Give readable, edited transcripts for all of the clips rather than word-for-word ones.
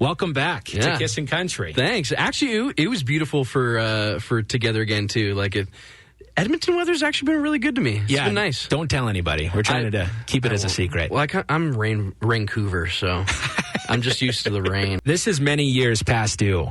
welcome back to CISN Country. Thanks. Actually, it was beautiful for Together Again, too. Edmonton weather's actually been really good to me. It's been nice. Don't tell anybody. We're trying to keep it as a secret. Well, I'm Vancouver, so I'm just used to the rain. This is many years past due.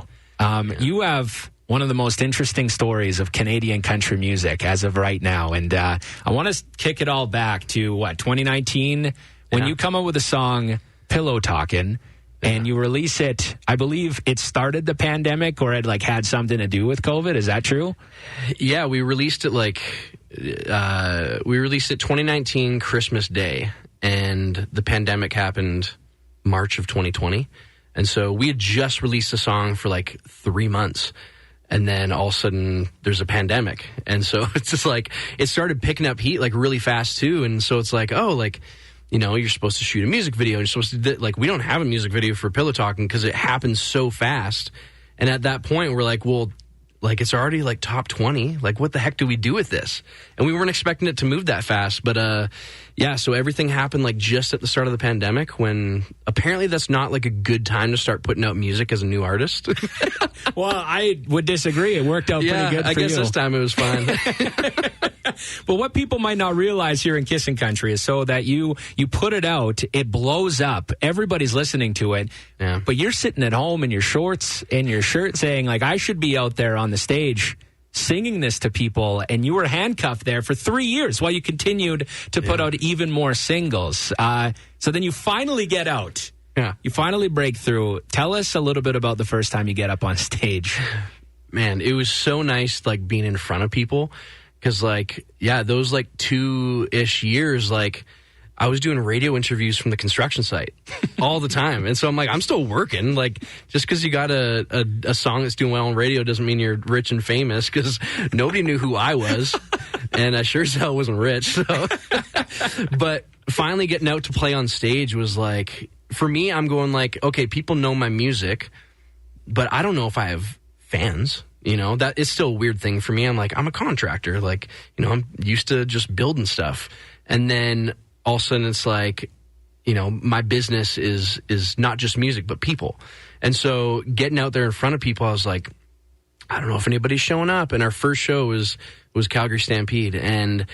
You have one of the most interesting stories of Canadian country music as of right now. And I want to kick it all back to, 2019, when you come up with a song, Pillow Talkin', and you release it. I believe it started the pandemic, or it had something to do with COVID. Is that true? Yeah, we released it 2019 Christmas Day, and the pandemic happened March of 2020. And so we had just released a song for 3 months, and then all of a sudden there's a pandemic. And so it's just it started picking up heat really fast too. And so it's you're supposed to shoot a music video. You're supposed to we don't have a music video for Pillow Talking because it happens so fast. And at that point, we're it's already top 20. What the heck do we do with this? And we weren't expecting it to move that fast. But so everything happened just at the start of the pandemic, when apparently that's not a good time to start putting out music as a new artist. Well, I would disagree. It worked out pretty good for you. I guess this time it was fine. But what people might not realize here in CISN Country is so that you put it out, it blows up, everybody's listening to it, but you're sitting at home in your shorts and your shirt saying, I should be out there on the stage singing this to people, and you were handcuffed there for 3 years while you continued to put out even more singles. So then you finally get out. Yeah. You finally break through. Tell us a little bit about the first time you get up on stage. Man, it was so nice, being in front of people. Because, those 2-ish years, I was doing radio interviews from the construction site all the time. And so I'm I'm still working. Just because you got a song that's doing well on radio doesn't mean you're rich and famous, because nobody knew who I was. And I sure as hell wasn't rich. So. But finally getting out to play on stage was for me, I'm going okay, people know my music, but I don't know if I have fans. That is still a weird thing for me. I'm I'm a contractor. I'm used to just building stuff. And then all of a sudden it's my business is not just music, but people. And so getting out there in front of people, I was I don't know if anybody's showing up. And our first show was Calgary Stampede. And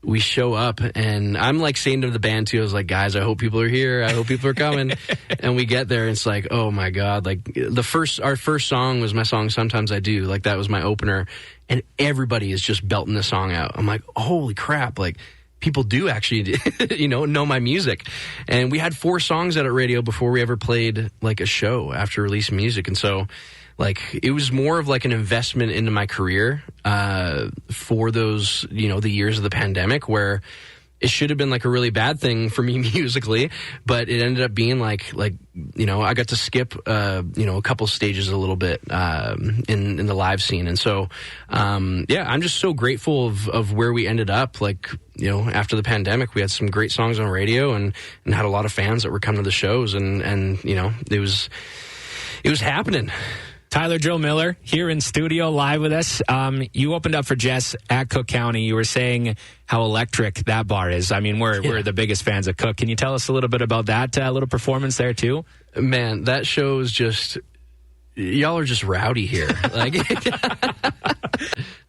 we show up, and I'm saying to the band too, I was guys, I hope people are here. I hope people are coming. And we get there, and it's oh my God. Our first song was my song, Sometimes I Do. That was my opener. And everybody is just belting the song out. I'm holy crap. People do actually, know my music. And we had 4 songs out at radio before we ever played a show after releasing music. And so it was more of an investment into my career for those, the years of the pandemic, where it should have been a really bad thing for me musically, but it ended up being I got to skip, a couple stages a little bit in the live scene. And so, I'm just so grateful of where we ended up. After the pandemic, we had some great songs on radio and had a lot of fans that were coming to the shows, and it was happening. Tyler Joe Miller here in studio live with us. You opened up for Jess at Cook County. You were saying how electric that bar is. We're the biggest fans of Cook. Can you tell us a little bit about that little performance there too? Man, that show is just, y'all are just rowdy here.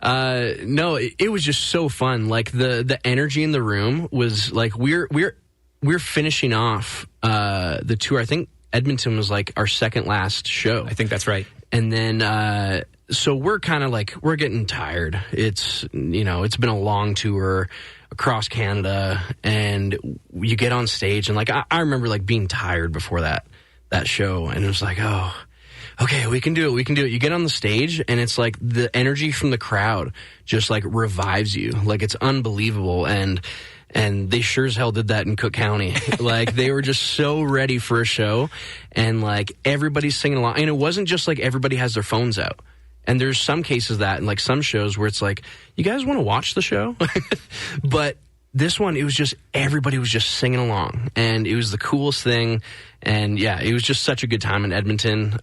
No, it was just so fun. The energy in the room was we're finishing off the tour. I think Edmonton was our second last show. I think that's right. And then, so we're kind of we're getting tired. It's, it's been a long tour across Canada, and you get on stage, and I remember being tired before that show, and it was oh, okay, we can do it. You get on the stage, and it's the energy from the crowd just revives you. It's unbelievable. And they sure as hell did that in Cook County. They were just so ready for a show, and everybody's singing along. And it wasn't just everybody has their phones out. And there's some cases that, in some shows where it's you guys want to watch the show? But this one, it was just, everybody was just singing along. And it was the coolest thing. And yeah, it was just such a good time in Edmonton.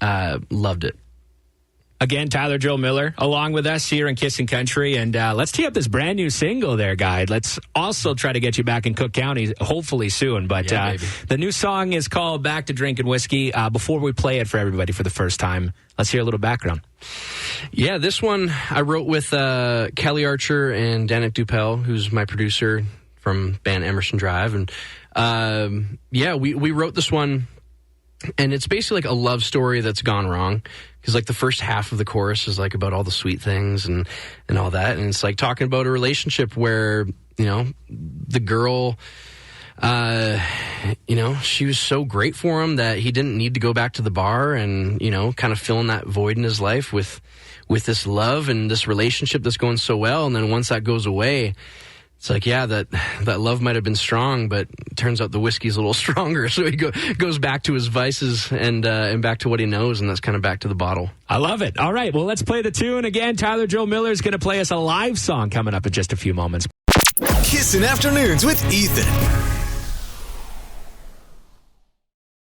Loved it. Again, Tyler Joe Miller, along with us here in Kissin' Country. And let's tee up this brand new single there, guy. Let's also try to get you back in Cook County, hopefully soon. But the new song is called Back to Drinking Whiskey. Before we play it for everybody for the first time, let's hear a little background. Yeah, this one I wrote with Kelly Archer and Danik Dupel, who's my producer from band Emerson Drive. And we wrote this one, and it's basically like a love story that's gone wrong. Because like the first half of the chorus is like about all the sweet things and all that. And it's like talking about a relationship where, you know, the girl, she was so great for him that he didn't need to go back to the bar, and, you know, kind of filling that void in his life with this love and this relationship that's going so well. And then once that goes away, it's like, yeah, that love might have been strong, but it turns out the whiskey's a little stronger. So he goes back to his vices and back to what he knows, and that's kind of back to the bottle. I love it. All right, well, let's play the tune. Again, Tyler Joe Miller is going to play us a live song coming up in just a few moments. Kissin' Afternoons with Ethan.